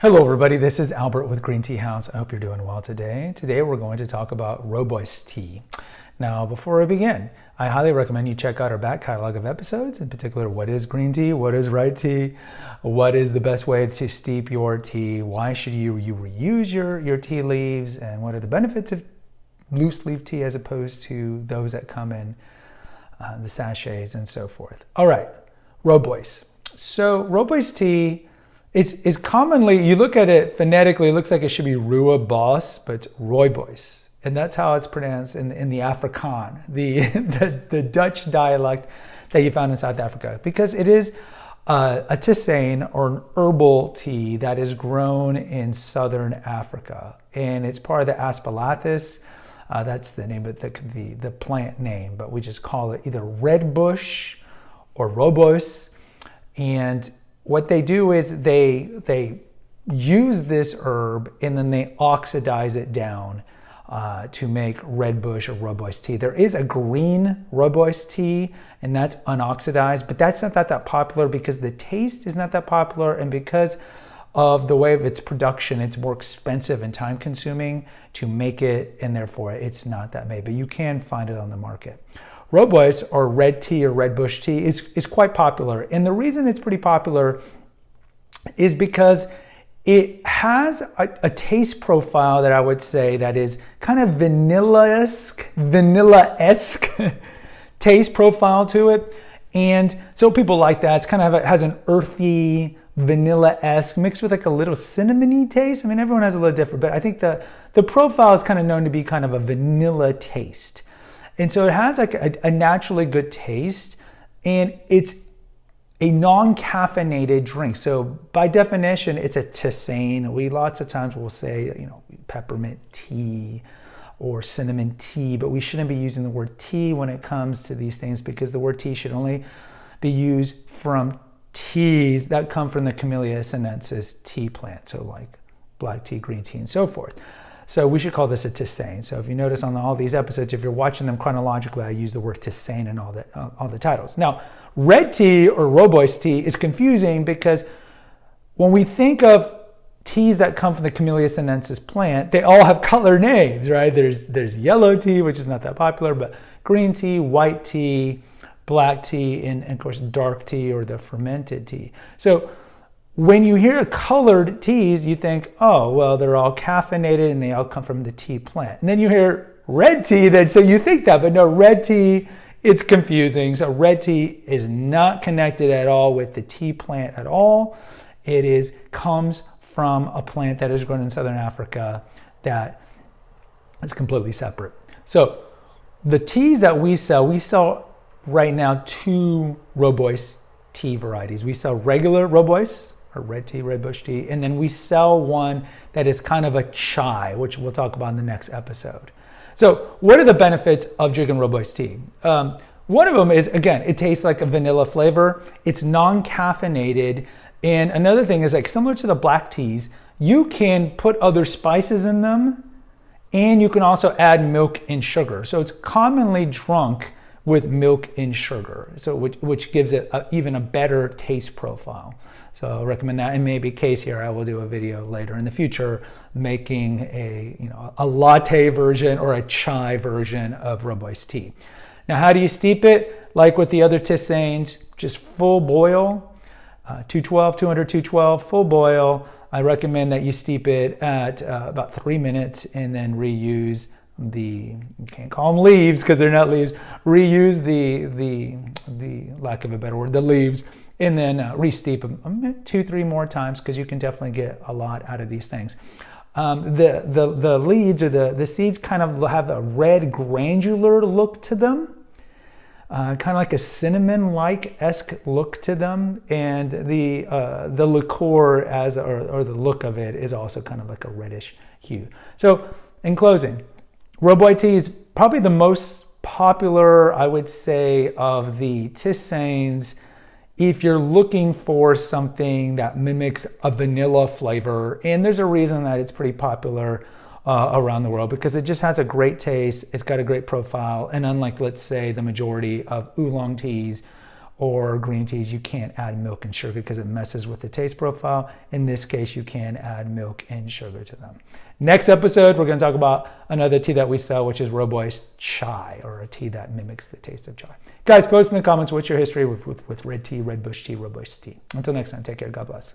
Hello everybody, this is Albert with Green Tea House. I hope you're doing well today. Today we're going to talk about Rooibos tea. Now before I begin, I highly recommend you check out our back catalog of episodes, in particular what is green tea, what is red tea, what is the best way to steep your tea, why should you reuse your tea leaves, and what are the benefits of loose leaf tea as opposed to those that come in the sachets and so forth. All right, Rooibos. So Rooibos tea is commonly, you look at it phonetically, it looks like it should be Rooibos, but it's Rooibos. And that's how it's pronounced in the Afrikaan, the Dutch dialect that you found in South Africa, because it is a tisane or an herbal tea that is grown in southern Africa. And it's part of the Aspalathus. That's the name of the plant name, but we just call it either red bush or Rooibos. And what they do is they use this herb and then they oxidize it down to make red bush or Rooibos tea. There is a green Rooibos tea, and that's unoxidized, but that's not that popular because the taste is not that popular, and because of the way of its production, it's more expensive and time consuming to make it, and therefore it's not that made, but you can find it on the market. Rooibos, or red tea or red bush tea, is quite popular. And the reason it's pretty popular is because it has a taste profile that I would say that is kind of vanilla-esque taste profile to it. And so people like that. It's kind of, it has an earthy, vanilla-esque mixed with like a little cinnamony taste. I mean, everyone has a little different, but I think the profile is kind of known to be kind of a vanilla taste. And so it has like a naturally good taste, and it's a non-caffeinated drink. So by definition, it's a tisane. We lots of times will say, peppermint tea or cinnamon tea, but we shouldn't be using the word tea when it comes to these things, because the word tea should only be used from teas that come from the Camellia sinensis tea plant. So like black tea, green tea, and so forth. So we should call this a tisane. So if you notice on all these episodes, if you're watching them chronologically, I use the word tisane in all the titles. Now, red tea or Rooibos tea is confusing because when we think of teas that come from the Camellia sinensis plant, they all have color names, right? There's yellow tea, which is not that popular, but green tea, white tea, black tea, and of course dark tea or the fermented tea. So when you hear colored teas, you think, oh, well, they're all caffeinated and they all come from the tea plant. And then you hear red tea, so you think that, but no, red tea, it's confusing. So red tea is not connected at all with the tea plant at all. It comes from a plant that is grown in southern Africa that is completely separate. So the teas that we sell right now two Rooibos tea varieties. We sell regular Rooibos, or red tea, red bush tea, and then we sell one that is kind of a chai, which we'll talk about in the next episode. So what are the benefits of drinking Rooibos tea? One of them is, again, it tastes like a vanilla flavor. It's non-caffeinated. And another thing is, like, similar to the black teas, you can put other spices in them, and you can also add milk and sugar. So it's commonly drunk with milk and sugar, so which gives it even a better taste profile. So I recommend that, and maybe case here, I will do a video later in the future making a latte version or a chai version of Rooibos tea. Now, how do you steep it? Like with the other tisanes, just full boil, 212, full boil. I recommend that you steep it at about 3 minutes and then reuse you can't call them leaves because they're not leaves, reuse the lack of a better word, the leaves, and then re-steep them 2-3 more times, because you can definitely get a lot out of these things. The leaves or the seeds kind of have a red granular look to them, kind of like a cinnamon-like-esque look to them, and the liqueur or the look of it is also kind of like a reddish hue. So in closing, Rooibos tea is probably the most popular, I would say, of the tisanes if you're looking for something that mimics a vanilla flavor. And there's a reason that it's pretty popular around the world, because it just has a great taste, it's got a great profile, and unlike, let's say, the majority of oolong teas or green teas, you can't add milk and sugar because it messes with the taste profile. In this case, you can add milk and sugar to them. Next episode, we're going to talk about another tea that we sell, which is Rooibos chai, or a tea that mimics the taste of chai. Guys, post in the comments what's your history with red tea, red bush tea, Rooibos tea. Until next time, take care. God bless.